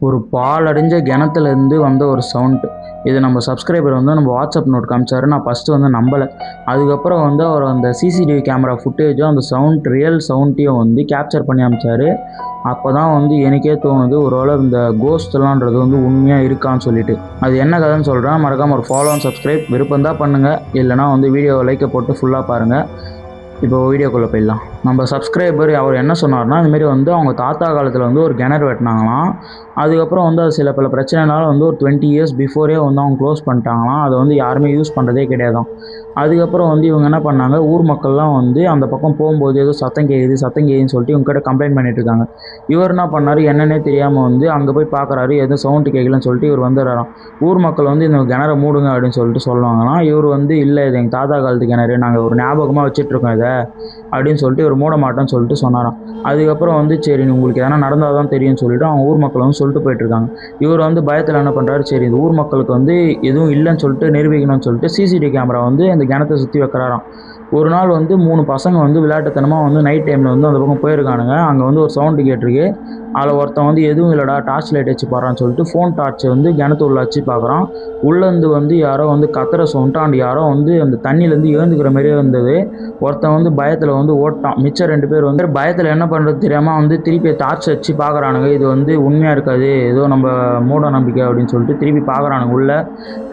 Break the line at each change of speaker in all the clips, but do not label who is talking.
ஒரு பாழடைஞ்ச கிணத்துலேருந்து வந்த ஒரு சவுண்டு. இது நம்ம சப்ஸ்கிரைபர் வந்து நம்ம வாட்ஸ்அப் நோட் காமிச்சாரு. நான் ஃபஸ்ட்டு வந்து நம்பலை. அதுக்கப்புறம் வந்து அவர் அந்த சிசிடிவி கேமரா ஃபுட்டேஜும் அந்த சவுண்ட் ரியல் சவுண்ட்டையும் வந்து கேப்சர் பண்ணி அனுப்பிச்சாரு. அப்போ தான் வந்து எனக்கே தோணுது, ஒருவேளை இந்த கோஸ்ட்லான்றது வந்து உண்மையாக இருக்கான்னு சொல்லிட்டு. அது என்ன கதைன்னு சொல்கிறேன். மறக்காமல் ஒரு ஃபாலோ அண்ட் சப்ஸ்கிரைப் விருப்பம் தான் பண்ணுங்கள், இல்லைனா வந்து வீடியோவை லைக்கை போட்டு ஃபுல்லாக பாருங்கள். இப்போ வீடியோக்குள்ளே போயிடலாம். நம்ம சப்ஸ்கிரைபர் அவர் என்ன சொன்னார்னா, இந்தமாரி வந்து அவங்க தாத்தா காலத்தில் வந்து ஒரு கிணறு வெட்டினாங்களாம். அதுக்கப்புறம் வந்து அது சில பல பிரச்சனைனால வந்து ஒரு 20 இயர்ஸ் பிஃபோரே வந்து அவங்க க்ளோஸ் பண்ணிட்டாங்களாம். அதை வந்து யாருமே யூஸ் பண்ணுறதே கிடையாதாம். அதுக்கப்புறம் வந்து இவங்க என்ன பண்ணாங்க, ஊர் மக்கள்லாம் வந்து அந்த பக்கம் போகும்போது ஏதோ சத்தம் கேட்குதுன்னு சொல்லிட்டு இவங்ககிட்ட கம்ப்ளைண்ட் பண்ணிட்டு இருக்காங்க. இவர் என்ன பண்ணார், என்னன்னே தெரியாமல் வந்து அங்கே போய் பார்க்குறாரு, எதுவும் சவுண்டு கேட்கலன்னு சொல்லிட்டு இவர் வந்துடுறாராம். ஊர் மக்கள் வந்து இந்த கிணறை மூடுங்க அப்படின்னு சொல்லிட்டு சொல்லுவாங்களாம். இவர் வந்து இல்லை, இது எங்கள் தாத்தா காலத்து கிணறு, நாங்கள் ஒரு ஞாபகமாக வச்சுட்ருக்கோம் இதை அப்படின்னு சொல்லிட்டு இவர் மூட மாட்டேன்னு சொல்லிட்டு சொன்னாராம். அதுக்கப்புறம் வந்து சரி உங்களுக்கு எதனா நடந்தால் தான் தெரியும்னு சொல்லிட்டு அவங்க ஊர் மக்கள் வந்து சொல்லிட்டு போயிட்டுருக்காங்க. இவர் வந்து பயத்தில் என்ன பண்ணுறாரு, சரி இந்த ஊர் மக்களுக்கு வந்து எதுவும் இல்லைன்னு சொல்லிட்டு நிரூபிக்கணும்னு சொல்லிட்டு சிசிடிவி கேமரா வந்து அந்த கிணத்தை சுற்றி வைக்கிறாராம். ஒரு நாள் வந்து 3 பசங்க வந்து விளையாட்டுத்தனமாக வந்து நைட் டைமில் வந்து அந்த பக்கம் போயிருக்கானுங்க. அங்கே வந்து ஒரு சவுண்டு கேட்டிருக்கு. அதில் ஒருத்தன் வந்து எதுவும் இல்லைடா, டார்ச் லைட் வச்சு பாடுறான்னு சொல்லிட்டு ஃபோன் டார்ச்சை வந்து கிணத்து உள்ள வச்சு பார்க்குறான். உள்ளேருந்து வந்து யாரோ வந்து கத்துற சவுண்டு அண்ட் யாரோ வந்து அந்த தண்ணியிலேருந்து எழுந்துக்கிற மாதிரியே இருந்தது. ஒருத்தன் வந்து பயத்தில் வந்து ஓட்டான். மிச்சம் 2 பேர் வந்து பயத்தில் என்ன பண்ணுறது தெரியாமல் வந்து திருப்பி டார்ச் வச்சு பார்க்குறானுங்க. இது வந்து உண்மையாக இருக்காது, ஏதோ நம்ம மூட நம்பிக்கை அப்படின்னு சொல்லிட்டு திருப்பி பார்க்குறானுங்க. உள்ளே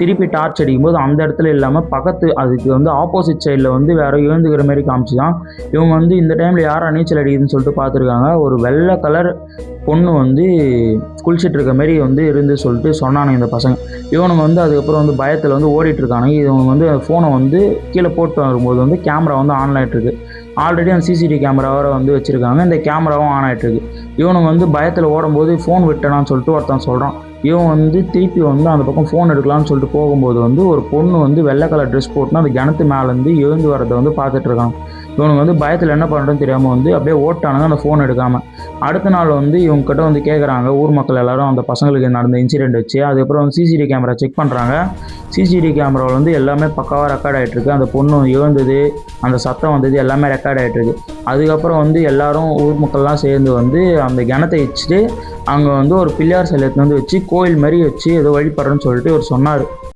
திருப்பி டார்ச் அடிக்கும்போது அந்த இடத்துல இல்லாமல் பக்கத்து அதுக்கு வந்து ஆப்போசிட் சைடில் வந்து வேறு எழுந்துக்கிற மாதிரி காமிச்சு தான் இவங்க வந்து இந்த டைமில் யாரா நீச்சல் அடிக்குதுன்னு சொல்லிட்டு பார்த்துருக்காங்க. ஒரு வெள்ளை கலர் பொண்ணு வந்து குளிச்சுட்டு இருக்க மாரி வந்து இருந்து சொல்லிட்டு சொன்னானுங்க இந்த பசங்க. இவனுங்க வந்து அதுக்கப்புறம் வந்து பயத்தில் வந்து ஓடிட்டுருக்கானுங்க. இவங்க வந்து ஃபோனை வந்து கீழே போட்டு வரும்போது வந்து கேமரா வந்து ஆன் ஆகிட்டுருக்கு. ஆல்ரெடி அந்த சிசிடிவி கேமராவை வந்து வச்சுருக்காங்க. இந்த கேமராவும் ஆன் ஆகிட்டுருக்கு. இவனுங்க வந்து பயத்தில் ஓடும்போது ஃபோன் விட்டனான்னு சொல்லிட்டு ஒருத்தன் சொல்கிறான். இவன் வந்து திருப்பி வந்து அந்த பக்கம் ஃபோன் எடுக்கலாம்னு சொல்லிட்டு போகும்போது வந்து ஒரு பொண்ணு வந்து வெள்ளை கலர் ட்ரெஸ் போட்டுனா அந்த கிணத்து மேலேருந்து எழுந்து வரதை வந்து பார்த்துட்ருக்காங்க. இவனுக்கு வந்து பயத்தில் என்ன பண்ணுறதுன்னு தெரியாமல் வந்து அப்படியே ஓட்டானுங்க அந்த ஃபோன் எடுக்காமல். அடுத்த நாள் வந்து இவங்ககிட்ட வந்து கேட்குறாங்க ஊர் மக்கள் எல்லோரும் அந்த பசங்களுக்கு நடந்த இன்சிடெண்ட் வச்சு. அதுக்கப்புறம் வந்து சிசிடிவி கேமரா செக் பண்ணுறாங்க. சிசிடிவி கேமராவில் வந்து எல்லாமே பக்காவாக ரெக்கார்ட் ஆகிட்டுருக்கு. அந்த பொண்ணு எழுந்தது, அந்த சத்தம் வந்தது எல்லாமே ரெக்கார்ட் ஆகிட்டுருக்கு. அதுக்கப்புறம் வந்து எல்லோரும் ஊர் மக்கள்லாம் சேர்ந்து வந்து அந்த கிணத்தை வச்சுட்டு அங்கே வந்து ஒரு பிள்ளையார் சிலை எடுத்துன்னு வந்து வச்சு கோயில் மாதிரி வச்சு ஏதோ வழிபடுறேன்னு சொல்லிட்டு இவர் சொன்னார்.